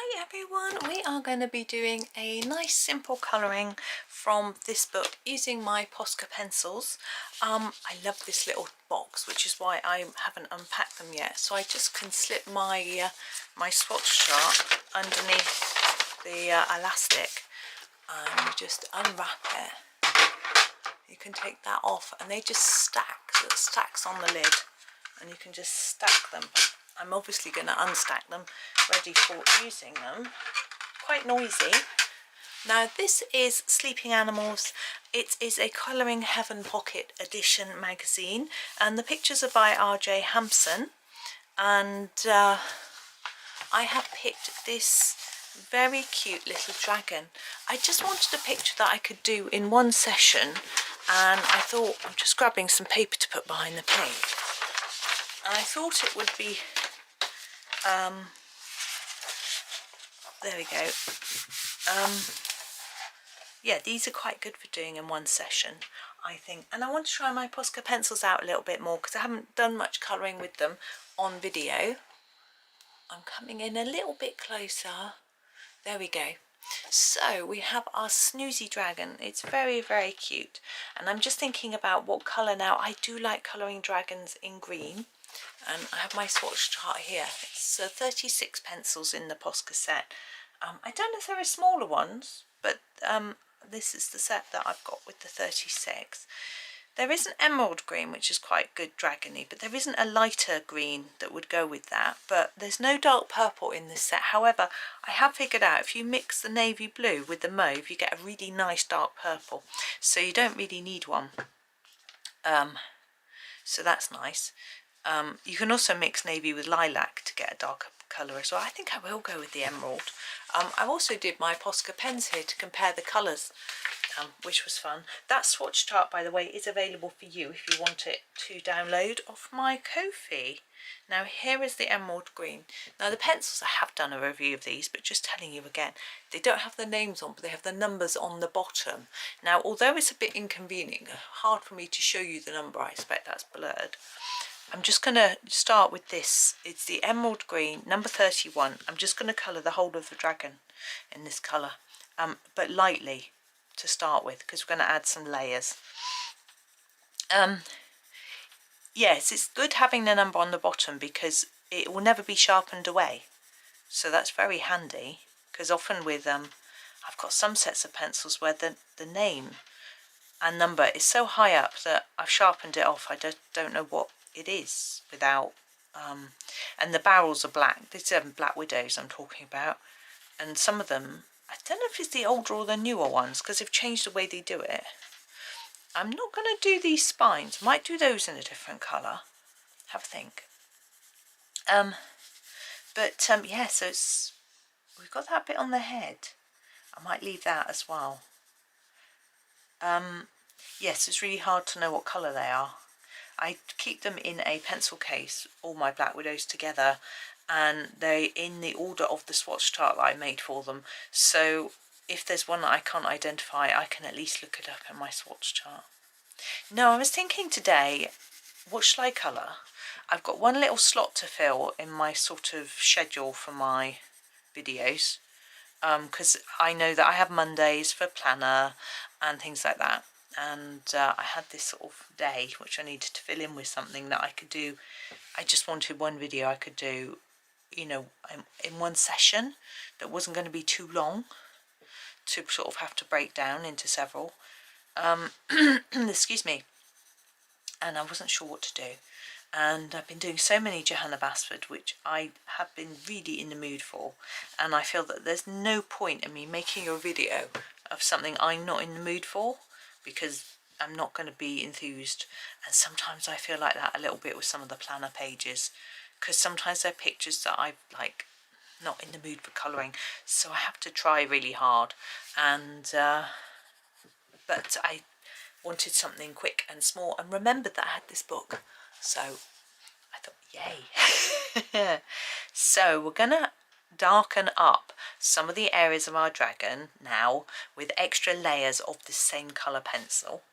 Hi everyone, we are going to be doing a nice simple colouring from this book using my Posca pencils. I love this little box, which is why I haven't unpacked them yet. So I just can slip my my swatch chart underneath the elastic and you just unwrap it. You can take that off and they just stack, so it stacks on the lid and you can just stack them. I'm obviously going to unstack them, ready for using them. Quite noisy. Now this is Sleeping Animals. It is a Colouring Heaven Pocket Edition magazine and the pictures are by R.J. Hampson, and I have picked this very cute little dragon. I just wanted a picture that I could do in one session, and I thought, I'm just grabbing some paper to put behind the page, and I thought it would be there we go. Yeah, these are quite good for doing in one session, I think. And I want to try my Posca pencils out a little bit more because I haven't done much colouring with them on video. I'm coming in a little bit closer. There we go. So we have our Snoozy Dragon. It's very, very cute. And I'm just thinking about what colour now. I do like colouring dragons in green. And I have my swatch chart here. It's 36 pencils in the Posca set. I don't know if there are smaller ones, but this is the set that I've got with the 36. There is an emerald green, which is quite good dragony, but there isn't a lighter green that would go with that. But there's no dark purple in this set. However, I have figured out if you mix the navy blue with the mauve, you get a really nice dark purple. So you don't really need one. So that's nice. You can also mix navy with lilac to get a darker colour as well. I think I will go with the emerald. I also did my Posca pens here to compare the colours, which was fun. That swatch chart, by the way, is available for you if you want it to download off my Ko-fi. Now here is the emerald green. Now the pencils, I have done a review of these, but just telling you again, they don't have the names on, but they have the numbers on the bottom. Now although it's a bit inconvenient, hard for me to show you the number, I expect that's blurred. I'm just going to start with this. It's the emerald green, number 31. I'm just going to colour the whole of the dragon in this colour, but lightly to start with, because we're going to add some layers. Yes, it's good having the number on the bottom because it will never be sharpened away. So that's very handy, because often with, I've got some sets of pencils where the name and number is so high up that I've sharpened it off. I don't know what it is without, and the barrels are black. These are Black Widows I'm talking about, and some of them, I don't know if it's the older or the newer ones because they've changed the way they do it. I'm not going to do these spines. I might do those in a different colour. Have a think. Yeah, so we've got that bit on the head. I might leave that as well. Yes, it's really hard to know what colour they are. I keep them in a pencil case, all my Black Widows together, and they're in the order of the swatch chart that I made for them. So if there's one that I can't identify, I can at least look it up in my swatch chart. No, I was thinking today, what shall I colour? I've got one little slot to fill in my sort of schedule for my videos, because I know that I have Mondays for planner and things like that. And I had this sort of day which I needed to fill in with something that I could do. I just wanted one video I could do, you know, in one session that wasn't going to be too long to sort of have to break down into several. Excuse me. And I wasn't sure what to do. And I've been doing so many Johanna Basford, which I have been really in the mood for. And I feel that there's no point in me making a video of something I'm not in the mood for, because I'm not going to be enthused. And sometimes I feel like that a little bit with some of the planner pages, because sometimes they're pictures that I'm like not in the mood for colouring, so I have to try really hard. And but I wanted something quick and small and remembered that I had this book, so I thought yay. So we're gonna darken up some of the areas of our dragon now with extra layers of the same colour pencil.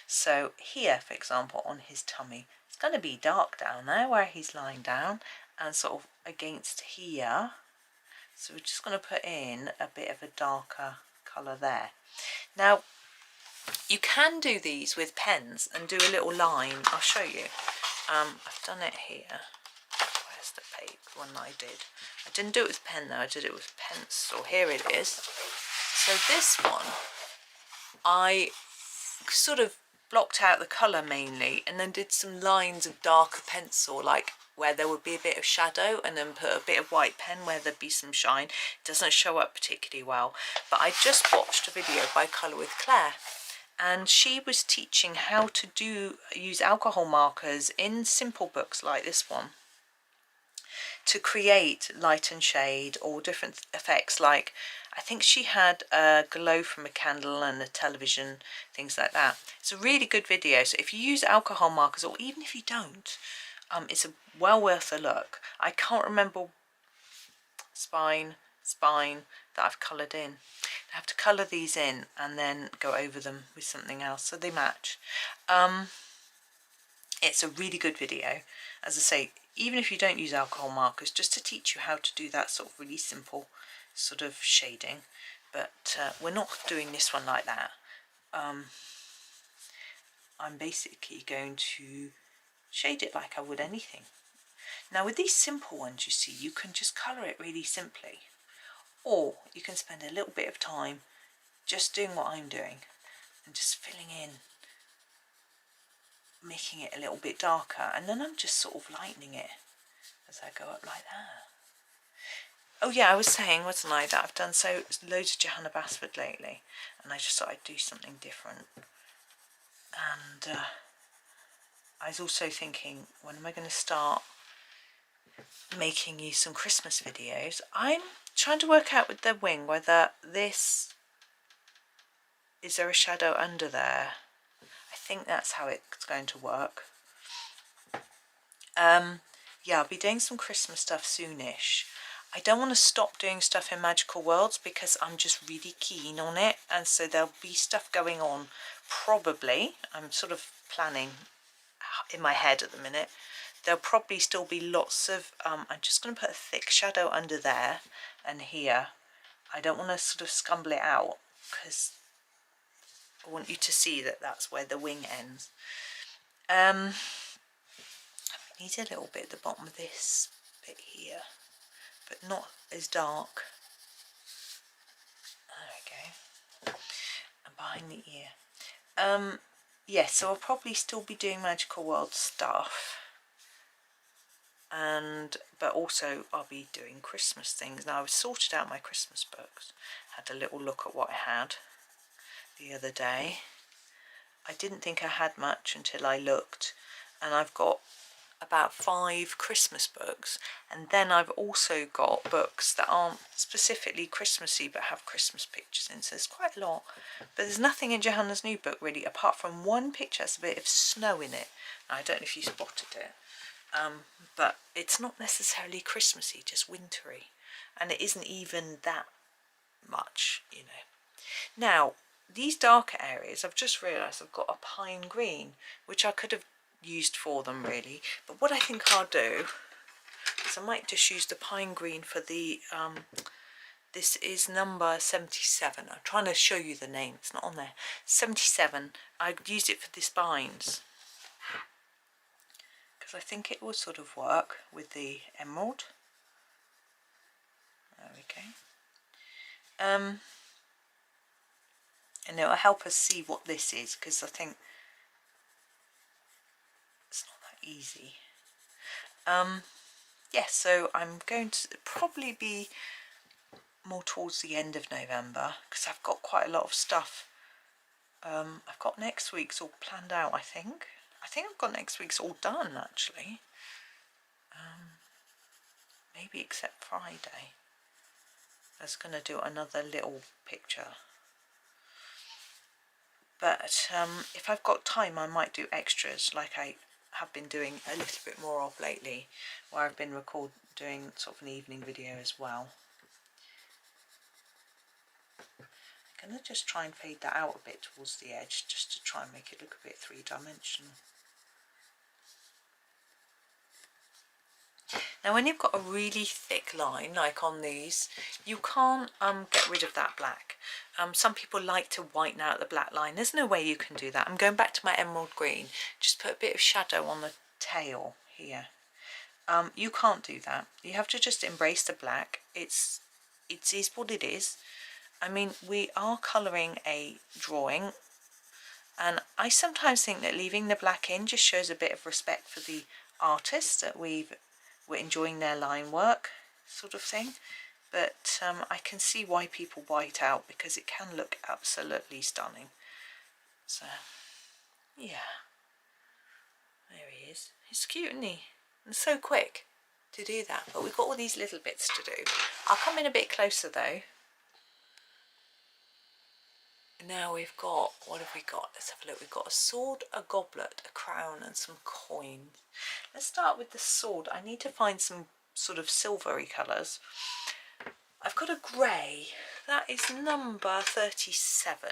So here, for example, on his tummy, it's going to be dark down there where he's lying down, and sort of against here, So we're just going to put in a bit of a darker colour there. Now you can do these with pens and do a little line. I'll show you. I've done it here. Where's the paper one I did? I didn't do it with pen though, I did it with pencil. Here it is. So this one, I sort of blocked out the colour mainly and then did some lines of darker pencil, like where there would be a bit of shadow, and then put a bit of white pen where there'd be some shine. It doesn't show up particularly well, but I just watched a video by Colour with Claire, and she was teaching how to use alcohol markers in simple books like this one to create light and shade or different effects. Like I think she had a glow from a candle and a television, things like that. It's a really good video. So if you use alcohol markers, or even if you don't, it's well worth a look. I can't remember spine that I've coloured in. I have to colour these in and then go over them with something else so they match. It's a really good video, as I say, even if you don't use alcohol markers, just to teach you how to do that sort of really simple sort of shading. But we're not doing this one like that. I'm basically going to shade it like I would anything. Now with these simple ones, you see, you can just colour it really simply, or you can spend a little bit of time just doing what I'm doing and just filling in, making it a little bit darker, and then I'm just sort of lightening it as I go up like that. Oh yeah, I was saying, wasn't I, that I've done loads of Johanna Basford lately, and I just thought I'd do something different. And I was also thinking, when am I going to start making you some Christmas videos? I'm trying to work out with the wing whether is there a shadow under there? I think that's how it's going to work. Yeah, I'll be doing some Christmas stuff soonish. I don't want to stop doing stuff in Magical Worlds because I'm just really keen on it, and so there'll be stuff going on probably. I'm sort of planning in my head at the minute. There'll probably still be lots of, I'm just going to put a thick shadow under there and here. I don't want to sort of scumble it out because I want you to see that that's where the wing ends. I need a little bit at the bottom of this bit here, but not as dark. There we go. And behind the ear. Yeah, so I'll probably still be doing Magical World stuff, but also I'll be doing Christmas things. Now I've sorted out my Christmas books, had a little look at what I had the other day. I didn't think I had much until I looked, and I've got about 5 Christmas books, and then I've also got books that aren't specifically Christmassy but have Christmas pictures in, so there's quite a lot. But there's nothing in Johanna's new book really, apart from one picture that's a bit of snow in it. Now, I don't know if you spotted it, but it's not necessarily Christmassy, just wintry, and it isn't even that much, you know. Now these darker areas, I've just realised I've got a pine green, which I could have used for them really, but what I think I'll do is I might just use the pine green for the this is number 77. I'm trying to show you the name, it's not on there. 77. I used it for the spines because I think it will sort of work with the emerald. There we go. And it will help us see what this is, because I think it's not that easy. Yeah, so I'm going to probably be more towards the end of November, because I've got quite a lot of stuff. I've got next week's all planned out, I think. I've got next week's all done, actually. Maybe except Friday. I was going to do another little picture. But if I've got time, I might do extras, like I have been doing a little bit more of lately, where I've been doing sort of an evening video as well. I'm going to just try and fade that out a bit towards the edge, just to try and make it look a bit three-dimensional. Now when you've got a really thick line like on these, you can't get rid of that black. Some people like to whiten out the black line. There's no way you can do that. I'm going back to my emerald green, just put a bit of shadow on the tail here. You can't do that. You have to just embrace the black. It is what it is. I mean, we are colouring a drawing, and I sometimes think that leaving the black in just shows a bit of respect for the artist, that we're enjoying their line work sort of thing. But I can see why people white out, because it can look absolutely stunning. So yeah, there he is. He's cute, isn't he? And so quick to do that, but we've got all these little bits to do. I'll come in a bit closer though. Now we've got, what have we got? Let's have a look. We've got a sword, a goblet, a crown and some coins. Let's start with the sword. I need to find some sort of silvery colours. I've got a grey. That is number 37.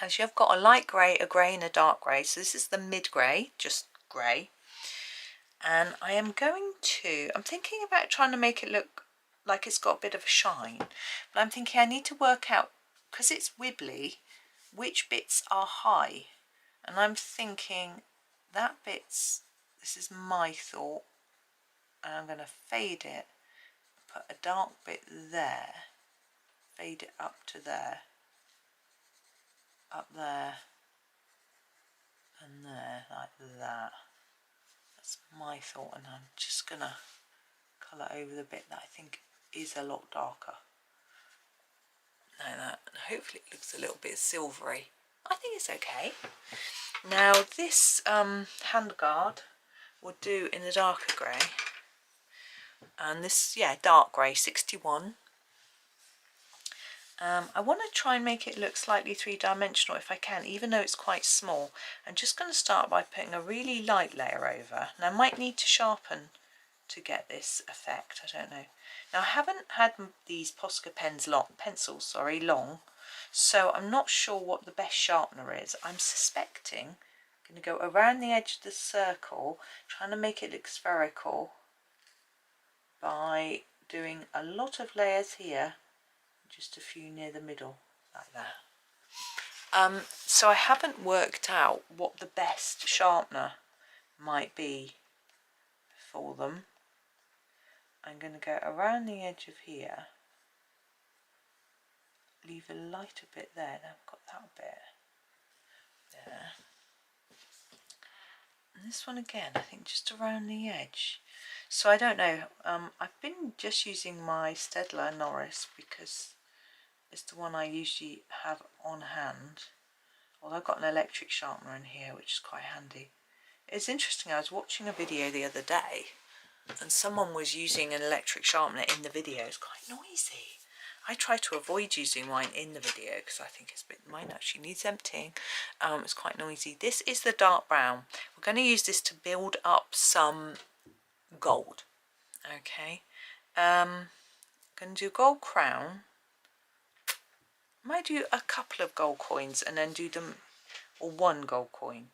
As you've got a light grey, a grey and a dark grey. So this is the mid grey, just grey. And I am going to, I'm thinking about trying to make it look like it's got a bit of a shine. But I'm thinking I need to work out, because it's wibbly, which bits are high. And I'm thinking that bit's, this is my thought, and I'm going to fade it, put a dark bit there, fade it up to there, up there, and there, like that. That's my thought, and I'm just going to colour over the bit that I think is a lot darker. Like that, and hopefully it looks a little bit silvery. I think it's okay. Now this handguard will do in the darker grey, and this, yeah, dark grey, 61. I want to try and make it look slightly three-dimensional if I can, even though it's quite small. I'm just going to start by putting a really light layer over. Now I might need to sharpen to get this effect, I don't know. Now I haven't had these Posca pencils long, so I'm not sure what the best sharpener is. I'm suspecting I'm going to go around the edge of the circle, trying to make it look spherical by doing a lot of layers here, just a few near the middle, like that. So I haven't worked out what the best sharpener might be for them. I'm going to go around the edge of here, leave a lighter bit there. Now I've got that bit there, and this one again, I think just around the edge. So I don't know, I've been just using my Staedtler Norris because it's the one I usually have on hand, although I've got an electric sharpener in here, which is quite handy. It's interesting, I was watching a video the other day and someone was using an electric sharpener in the video. It's quite noisy. I try to avoid using mine in the video because I think it's a bit, mine actually needs emptying. It's quite noisy. This is the dark brown. We're going to use this to build up some gold. Okay, going to do gold crown. Might do a couple of gold coins and then do them, or one gold coin.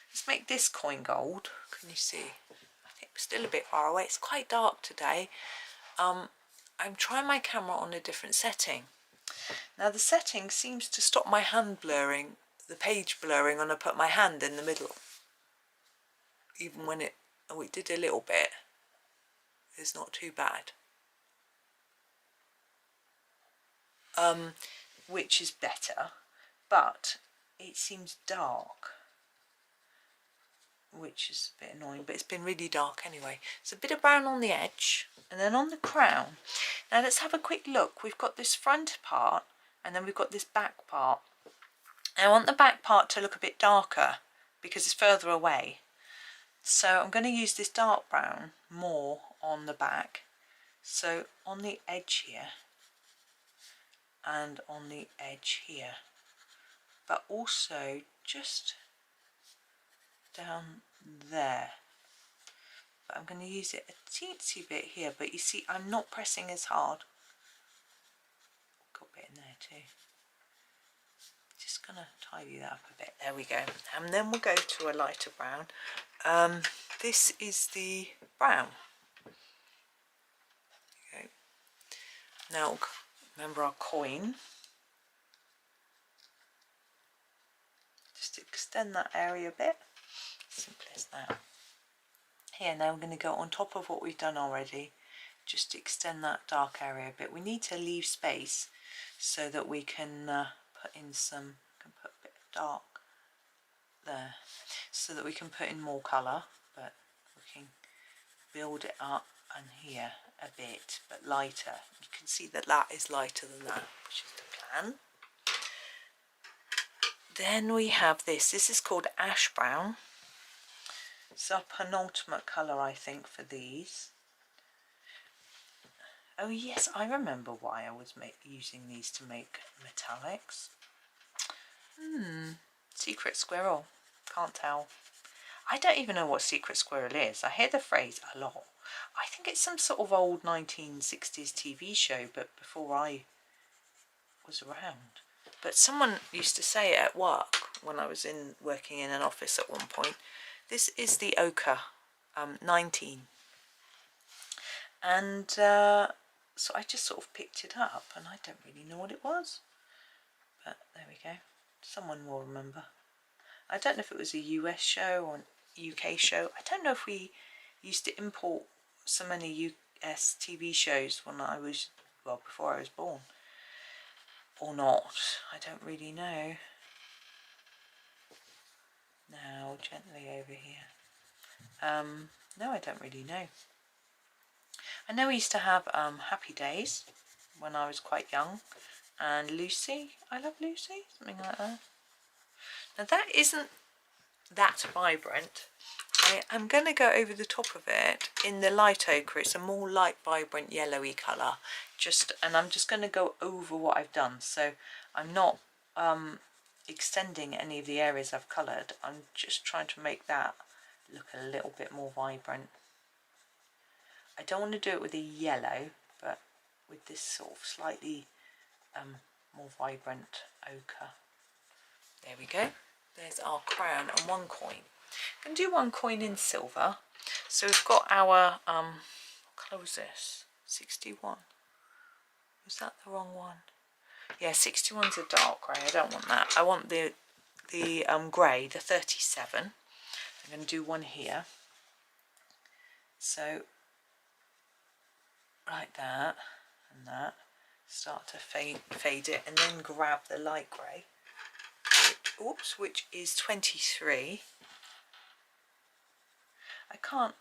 Let's make this coin gold. Can you see? I think we're still a bit far away. It's quite dark today. I'm trying my camera on a different setting. Now the setting seems to stop my hand blurring, the page blurring when I put my hand in the middle. Even when it did a little bit. It's not too bad. Which is better, but it seems dark, which is a bit annoying, but it's been really dark anyway. So a bit of brown on the edge, and then on the crown. Now let's have a quick look. We've got this front part, and then we've got this back part. I want the back part to look a bit darker because it's further away. So I'm going to use this dark brown more on the back. So on the edge here, and on the edge here, but also just down there. But I'm going to use it a teensy bit here, but you see I'm not pressing as hard. Got a bit in there too. just going to tidy that up a bit. There we go. And then we'll go to a lighter brown. This is the brown. Okay. Now, remember our coin. Just extend that area a bit. Simple as that. Here, now we're going to go on top of what we've done already. Just extend that dark area a bit. We need to leave space so that we can put in some, put a bit of dark there, so that we can put in more colour, but we can build it up and here a bit, but lighter. You can see that that is lighter than that, which is the plan. Then we have this. This is called ash brown. It's our penultimate colour, I think, for these. Oh yes, I remember why I was using these to make metallics. Secret squirrel. Can't tell. I don't even know what secret squirrel is. I hear the phrase a lot. I think it's some sort of old 1960s TV show, but before I was around. But someone used to say it at work when I was working in an office at one point. This is the ochre 19. And so I just sort of picked it up, and I don't really know what it was. But there we go. Someone will remember. I don't know if it was a US show or an UK show. I don't know if we used to import so many US TV shows when I was, well, before I was born. Or not. I don't really know. Now, gently over here. No, I don't really know. I know we used to have Happy Days when I was quite young, and Lucy, I Love Lucy, something like that. Now that isn't that vibrant. I am going to go over the top of it in the light ochre. It's a more light, vibrant, yellowy colour. And I'm just going to go over what I've done. So I'm not extending any of the areas I've coloured. I'm just trying to make that look a little bit more vibrant. I don't want to do it with a yellow, but with this sort of slightly more vibrant ochre. There we go. There's our crown and one coin. I'm going to do one coin in silver. So we've got our, what colour was this? 61. Was that the wrong one? Yeah, 61's a dark grey. I don't want that. I want the grey, the 37. I'm going to do one here. So like that and that. Start to fade it, and then grab the light grey. Which is 23.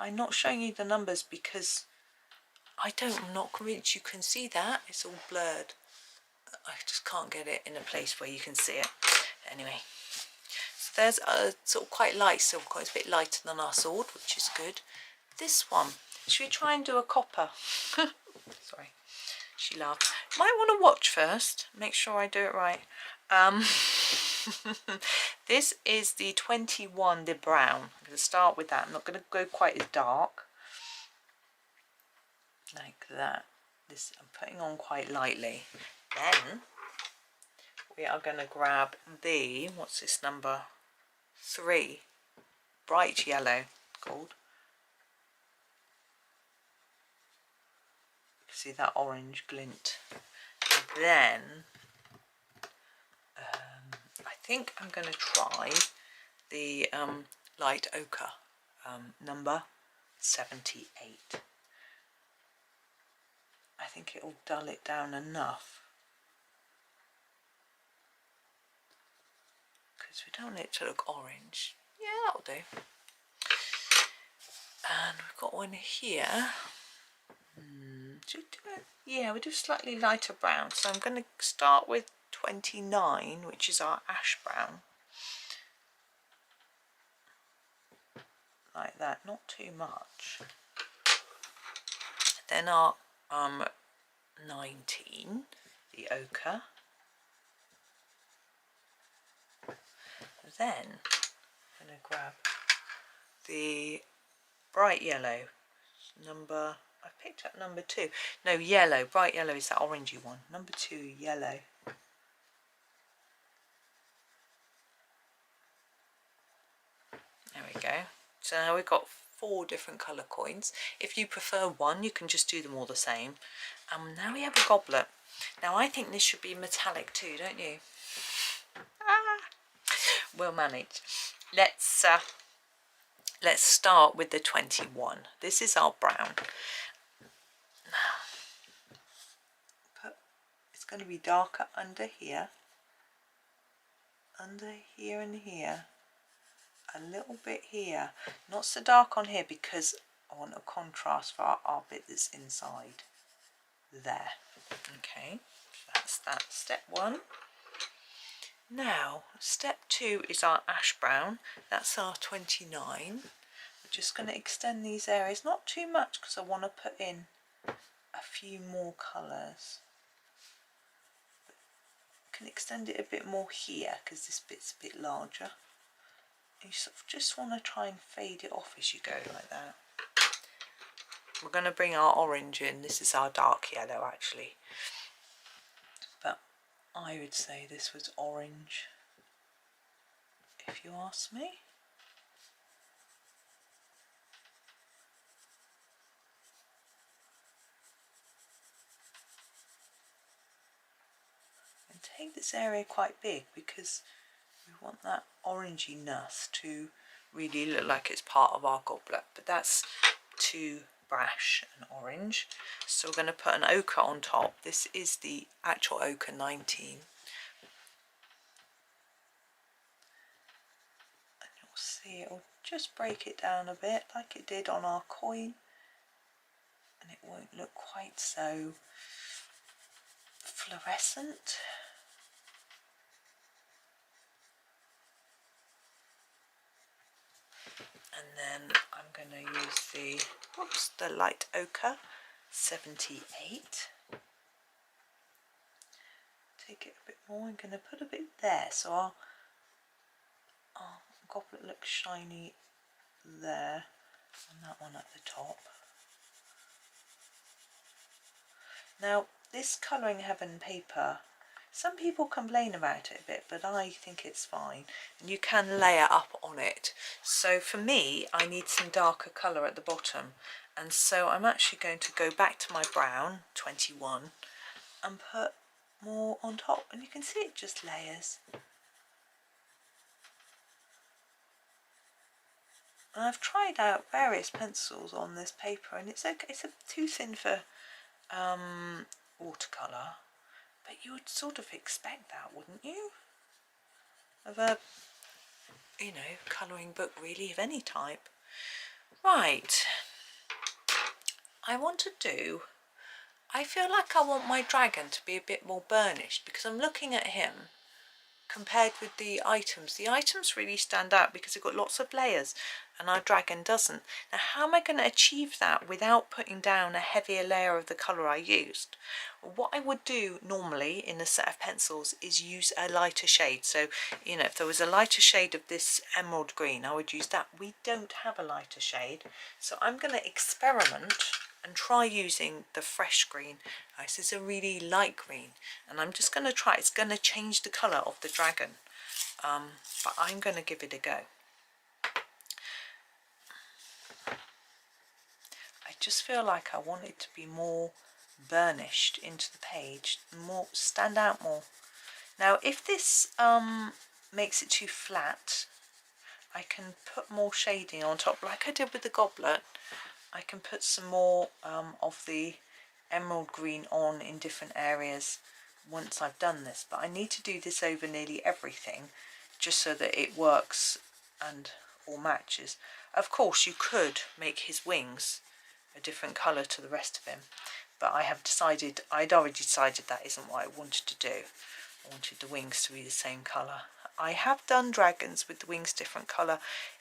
I'm not showing you the numbers because I'm not convinced you can see that. It's all blurred. I just can't get it in a place where you can see it. Anyway, so there's a sort of quite light silver coin. It's a bit lighter than our sword, which is good. This one, should we try and do a copper? Sorry, she laughed. Might want to watch first, make sure I do it right. This is the 21, the brown. I'm going to start with that. I'm not going to go quite as dark. Like that. This I'm putting on quite lightly. Then we are going to grab the, what's this, number 3? Bright yellow called. See that orange glint. And then I think I'm going to try the light ochre, number 78. I think it'll dull it down enough, because we don't want it to look orange. Yeah, that'll do. And we've got one here. Should we do it? Yeah, we'll do slightly lighter brown. So I'm going to start with 29, which is our ash brown. Like that, not too much. Then our 19, the ochre. Then I'm going to grab the bright yellow, number, I picked up number 2. No, yellow, bright yellow is that orangey one. Number 2, yellow. So now we've got 4 different colour coins. If you prefer one, you can just do them all the same. Now we have a goblet. Now I think this should be metallic too, don't you? We'll manage. Let's start with the 21. This is our brown. Now, it's going to be darker under here and here. A little bit here. Not so dark on here because I want a contrast for our bit that's inside. There. Okay, that's that. Step 1. Now, step 2 is our ash brown. That's our 29. We're just going to extend these areas, not too much because I want to put in a few more colours. Can extend it a bit more here because this bit's a bit larger. You sort of just want to try and fade it off as you go like that. We're going to bring our orange in. This is our dark yellow actually, but I would say this was orange if you ask me. And take this area quite big because we want that oranginess to really look like it's part of our goblet, but that's too brash and orange. So we're going to put an ochre on top. This is the actual ochre 19. And you'll see it'll just break it down a bit like it did on our coin, and it won't look quite so fluorescent. And then I'm going to use the light ochre 78. Take it a bit more. I'm going to put a bit there so our goblet looks shiny there, and that one at the top. Now this Colouring Heaven paper, some people complain about it a bit, but I think it's fine, and you can layer up on it. So for me, I need some darker colour at the bottom, and so I'm actually going to go back to my brown 21 and put more on top, and you can see it just layers. And I've tried out various pencils on this paper, and it's okay. It's too thin for watercolour. But you would sort of expect that, wouldn't you? Of a, you know, colouring book really of any type. Right. I feel like I want my dragon to be a bit more burnished because I'm looking at him compared with the items. The items really stand out because they've got lots of layers and our dragon doesn't. Now how am I going to achieve that without putting down a heavier layer of the colour I used? What I would do normally in a set of pencils is use a lighter shade. So, you know, if there was a lighter shade of this emerald green, I would use that. We don't have a lighter shade, so I'm going to experiment and try using the fresh green. This is a really light green, and I'm just going to try. It's going to change the colour of the dragon, but I'm going to give it a go. I just feel like I want it to be more burnished into the page, more stand out more. Now if this makes it too flat, I can put more shading on top like I did with the goblet. I can put some more of the emerald green on in different areas once I've done this, but I need to do this over nearly everything just so that it works and all matches. Of course you could make his wings a different colour to the rest of him, but I'd already decided that isn't what I wanted to do. I wanted the wings to be the same colour. I have done dragons with the wings different colour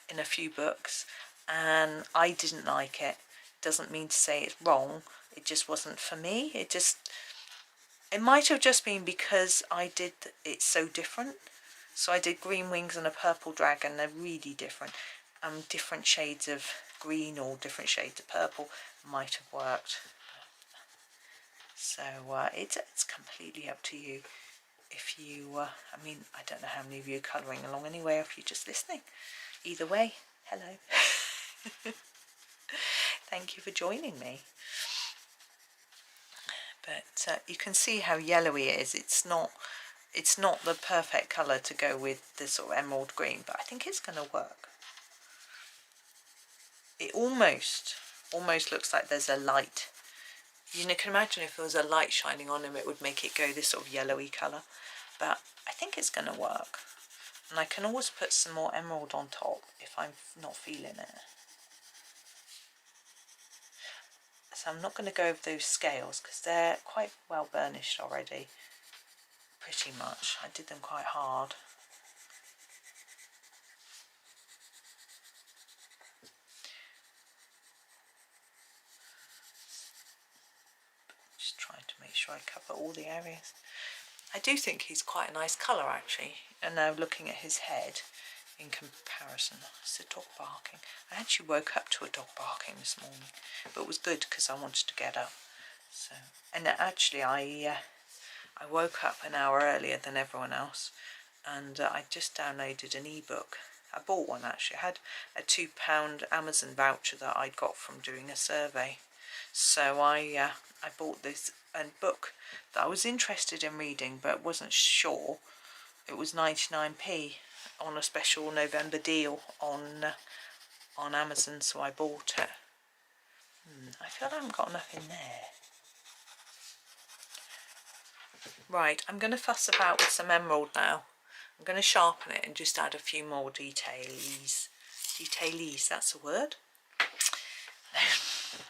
in a few books, and I didn't like it. Doesn't mean to say it's wrong, it just wasn't for me. It might have just been because I did it so different. So I did green wings and a purple dragon. They're really different. Different shades of green or different shades of purple might have worked. So it's completely up to you. If you, I mean, I don't know how many of you are colouring along anyway, or if you're just listening. Either way, hello. Thank you for joining me. But you can see how yellowy it is. It's not the perfect colour to go with the sort of emerald green, but I think it's going to work. It almost looks like there's a light. You can imagine if there was a light shining on him, it would make it go this sort of yellowy colour. But I think it's going to work. And I can always put some more emerald on top if I'm not feeling it. So I'm not going to go over those scales because they're quite well burnished already. Pretty much. I did them quite hard. Just trying to make sure I cover all the areas. I do think he's quite a nice colour actually. And now looking at his head in comparison. It's a dog barking. I actually woke up to a dog barking this morning, but it was good because I wanted to get up. So, and actually I woke up an hour earlier than everyone else, and I just downloaded an ebook. I bought one actually. I had a £2 Amazon voucher that I'd got from doing a survey. So I bought this book that I was interested in reading but wasn't sure. It was 99p on a special November deal on Amazon, so I bought it. I feel I haven't got enough in there. Right, I'm going to fuss about with some emerald now. I'm going to sharpen it and just add a few more detailies. Detailies, that's a word.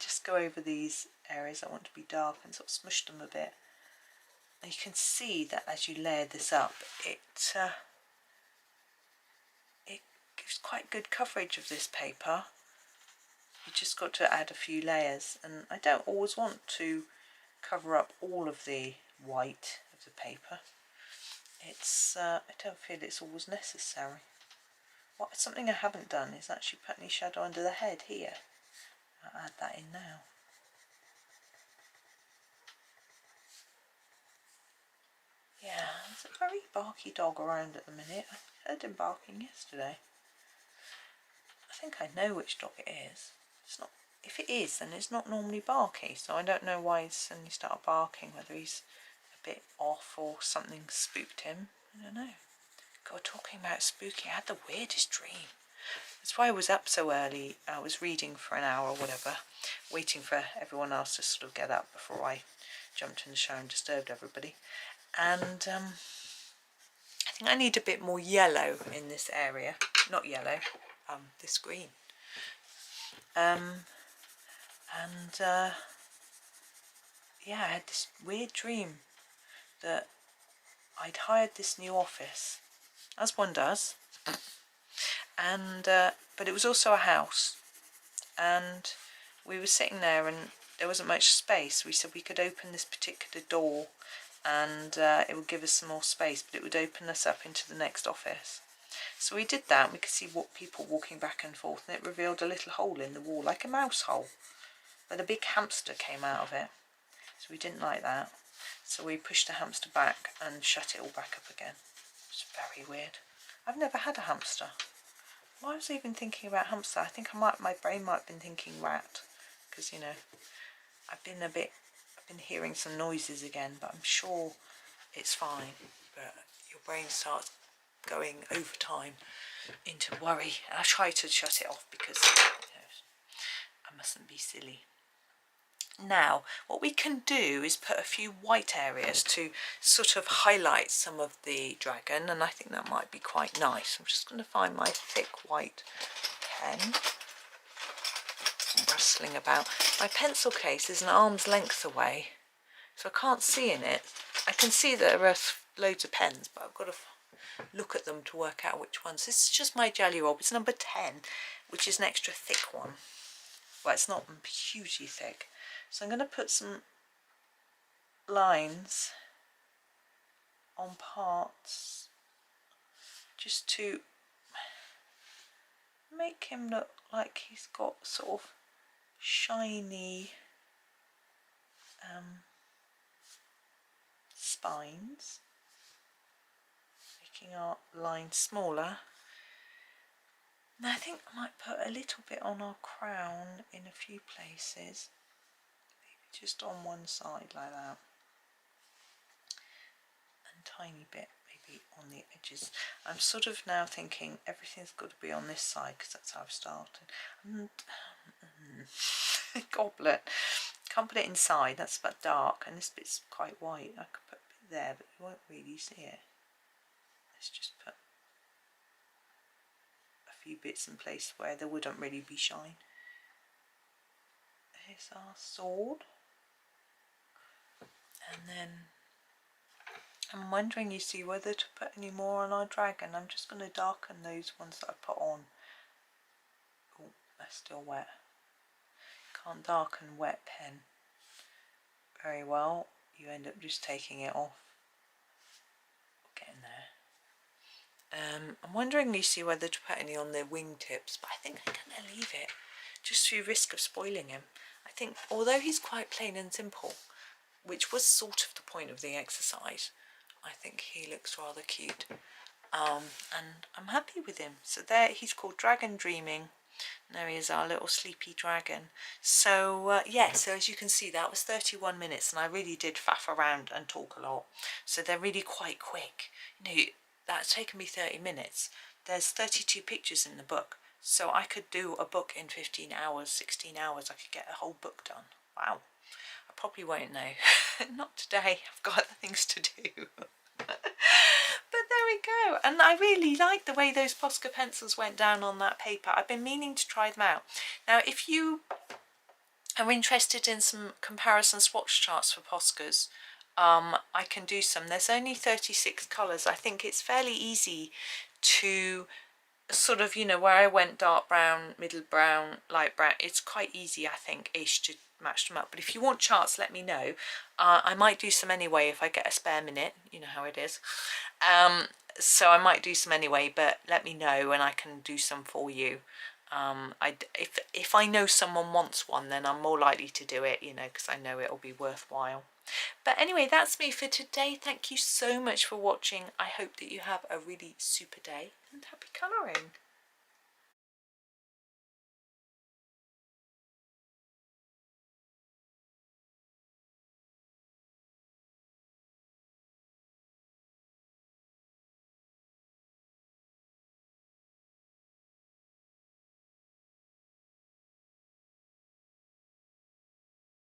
Just go over these areas I want to be dark and sort of smush them a bit. And you can see that as you layer this up, it gives quite good coverage of this paper. You just got to add a few layers, and I don't always want to cover up all of the white of the paper. I don't feel it's always necessary. Something I haven't done is actually put any shadow under the head here. I'll add that in now. Yeah, there's a very barky dog around at the minute. I heard him barking yesterday. I think I know which dog it is. It's not. If it is, then it's not normally barky, so I don't know why he's suddenly started barking, whether he's a bit off or something spooked him. I don't know. God, talking about spooky, I had the weirdest dream. That's why I was up so early. I was reading for an hour or whatever, waiting for everyone else to sort of get up before I jumped in the shower and disturbed everybody. And I think I need a bit more yellow in this area. Not yellow, this green. Yeah, I had this weird dream that I'd hired this new office, as one does, and but it was also a house, and we were sitting there and there wasn't much space. We said we could open this particular door and it would give us some more space, but it would open us up into the next office. So we did that, and we could see what people walking back and forth, and it revealed a little hole in the wall, like a mouse hole, but a big hamster came out of it. So we didn't like that. So we pushed the hamster back and shut it all back up again. It's very weird. I've never had a hamster. Why was I even thinking about hamster? I think my brain might have been thinking rat, because I've been hearing some noises again, but I'm sure it's fine. But your brain starts going over time into worry, and I try to shut it off because I mustn't be silly. Now, what we can do is put a few white areas to sort of highlight some of the dragon, and I think that might be quite nice. I'm just going to find my thick white pen. I'm rustling about. My pencil case is an arm's length away, so I can't see in it. I can see there are loads of pens, but I've got to look at them to work out which ones. This is just my Jelly Roll. It's number 10, which is an extra thick one. Well, it's not hugely thick. So I'm going to put some lines on parts just to make him look like he's got sort of shiny spines, making our lines smaller. And I think I might put a little bit on our crown in a few places, maybe just on one side like that, and a tiny bit maybe on the edges. I'm sort of now thinking everything's got to be on this side because that's how I've started. And goblet, can't put it inside, that's about dark, and this bit's quite white. I could put a bit there, but you won't really see it. Let's just put a few bits in place where there wouldn't really be shine. Here's our sword, and then I'm wondering, you see, whether to put any more on our dragon. I'm just going to darken those ones that I put on. Oh, they're still wet. Can't darken wet pen very well. You end up just taking it off. Getting there. I'm wondering, you see, whether to put any on their wingtips, but I think I'm going to leave it, just through risk of spoiling him. I think, although he's quite plain and simple, which was sort of the point of the exercise, I think he looks rather cute, and I'm happy with him. So there, he's called Dragon Dreaming. There he is, our little sleepy dragon. So yeah, so as you can see, that was 31 minutes, and I really did faff around and talk a lot, so they're really quite quick. You know, that's taken me 30 minutes. There's 32 pictures in the book, so I could do a book in 15 hours, 16 hours. I could get a whole book done. Wow. I probably won't know. Not today, I've got other things to do. But there we go, and I really like the way those Posca pencils went down on that paper. I've been meaning to try them out. Now, if you are interested in some comparison swatch charts for Poscas, I can do some. There's only 36 colours. I think it's fairly easy to sort of, you know, where I went dark brown, middle brown, light brown, it's quite easy, I think, ish, to match them up. But if you want charts, let me know. I might do some anyway if I get a spare minute. You know how it is. So I might do some anyway, but let me know and I can do some for you. If I know someone wants one, then I'm more likely to do it, you know, because I know it'll be worthwhile. But anyway, that's me for today. Thank you so much for watching. I hope that you have a really super day and happy colouring.